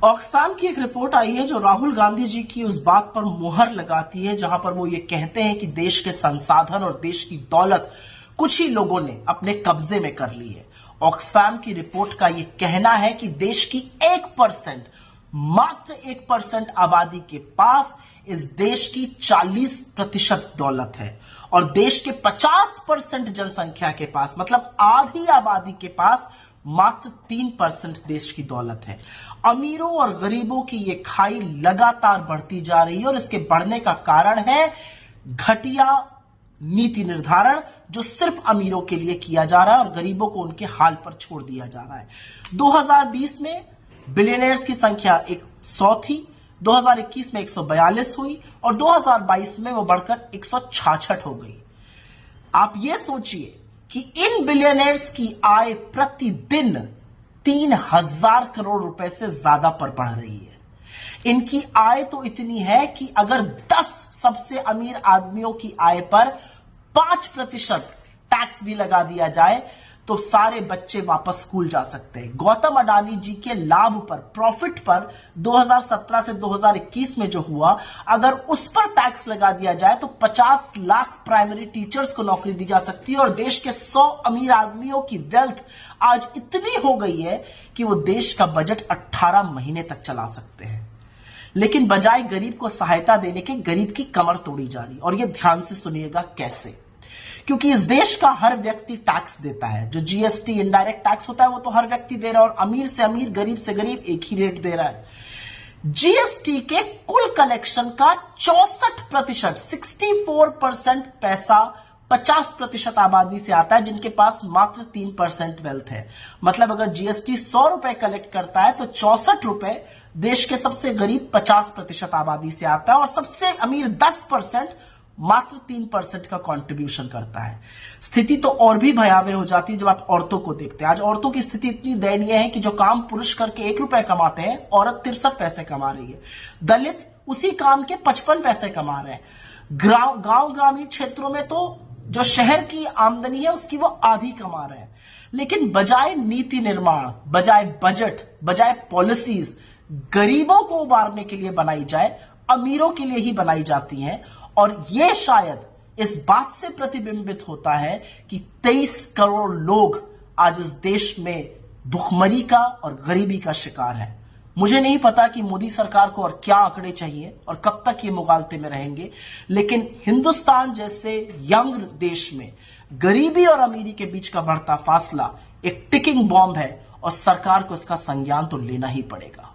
Oxfam की एक report आई है जो राहुल गांधी जी की उस बात पर मुहर लगाती है जहां पर वो ये कहते हैं कि देश के संसाधन और देश की दौलत कुछ ही लोगों ने अपने कब्जे में कर ली है। ऑक्सफैम की रिपोर्ट का ये कहना है कि देश की 1%, मात्र 1% आबादी के पास इस देश की 40% दौलत है और देश के 50% जनसंख्या के पास, मतलब आधी आबादी के पास मात्र 3% देश की दौलत है। अमीरों और गरीबों की यह खाई लगातार बढ़ती जा रही है और इसके बढ़ने का कारण है घटिया नीति निर्धारण जो सिर्फ अमीरों के लिए किया जा रहा है और गरीबों को उनके हाल पर छोड़ दिया जा रहा है। 2020 में बिलियनियर्स की संख्या 100 थी, 2021 में 142 हुई और 2022 में वो बढ़कर 166 हो गई। आप ये सोचिए कि इन बिलियनर्स की आय प्रतिदिन 3000 करोड़ रुपए से ज्यादा पर बढ़ रही है। इनकी आय तो इतनी है कि अगर 10 सबसे अमीर आदमियों की आय पर 5% टैक्स भी लगा दिया जाए तो सारे बच्चे वापस स्कूल जा सकते हैं। गौतम अडानी जी के लाभ पर, प्रॉफिट पर 2017 से 2021 में जो हुआ, अगर उस पर टैक्स लगा दिया जाए तो 50 लाख प्राइमरी टीचर्स को नौकरी दी जा सकती है और देश के 100 अमीर आदमियों की वेल्थ आज इतनी हो गई है कि वो देश का बजट 18 महीने तक चला सकते हैं। लेकिन बजाय गरीब को सहायता देने के गरीब की कमर तोड़ी जा रही। और ये ध्यान से सुनिएगा कैसे, क्योंकि इस देश का हर व्यक्ति टैक्स देता है। जो जीएसटी इनडायरेक्ट टैक्स होता है वो तो हर व्यक्ति दे रहा है और अमीर से अमीर, गरीब से गरीब एक ही रेट दे रहा है। जीएसटी के कुल कलेक्शन का 64%, 64% पैसा 50% आबादी से आता है जिनके पास मात्र 3% वेल्थ है। मतलब अगर जीएसटी 100 रुपए कलेक्ट करता है तो 64 रुपए देश के सबसे गरीब 50% आबादी से आता है और सबसे अमीर 10% मात्र 3% का कंट्रीब्यूशन करता है। स्थिति तो और भी भयावह हो जाती है जब आप औरतों को देखते हैं। आज औरतों की स्थिति इतनी दयनीय है कि जो काम पुरुष करके 1 रुपए कमाते हैं, औरत 63 पैसे कमा रही है। दलित उसी काम के 55 पैसे कमा रहे हैं। गांव ग्रामीण क्षेत्रों में तो जो शहर की आमदनी है उसकी वो आधी कमा रहे हैं। लेकिन बजाय नीति निर्माण, बजाय बजट, बजाय पॉलिसीज गरीबों को उबारने के लिए बनाई जाए, अमीरों के लिए ही बनाई जाती हैं। और यह शायद इस बात से प्रतिबिंबित होता है कि 23 करोड़ लोग आज इस देश में भुखमरी का और गरीबी का शिकार है। मुझे नहीं पता कि मोदी सरकार को और क्या आंकड़े चाहिए और कब तक ये मुगालते में रहेंगे, लेकिन हिंदुस्तान जैसे यंग देश में गरीबी और अमीरी के बीच का बढ़ता फासला एक टिकिंग बॉम्ब है और सरकार को इसका संज्ञान तो लेना ही पड़ेगा।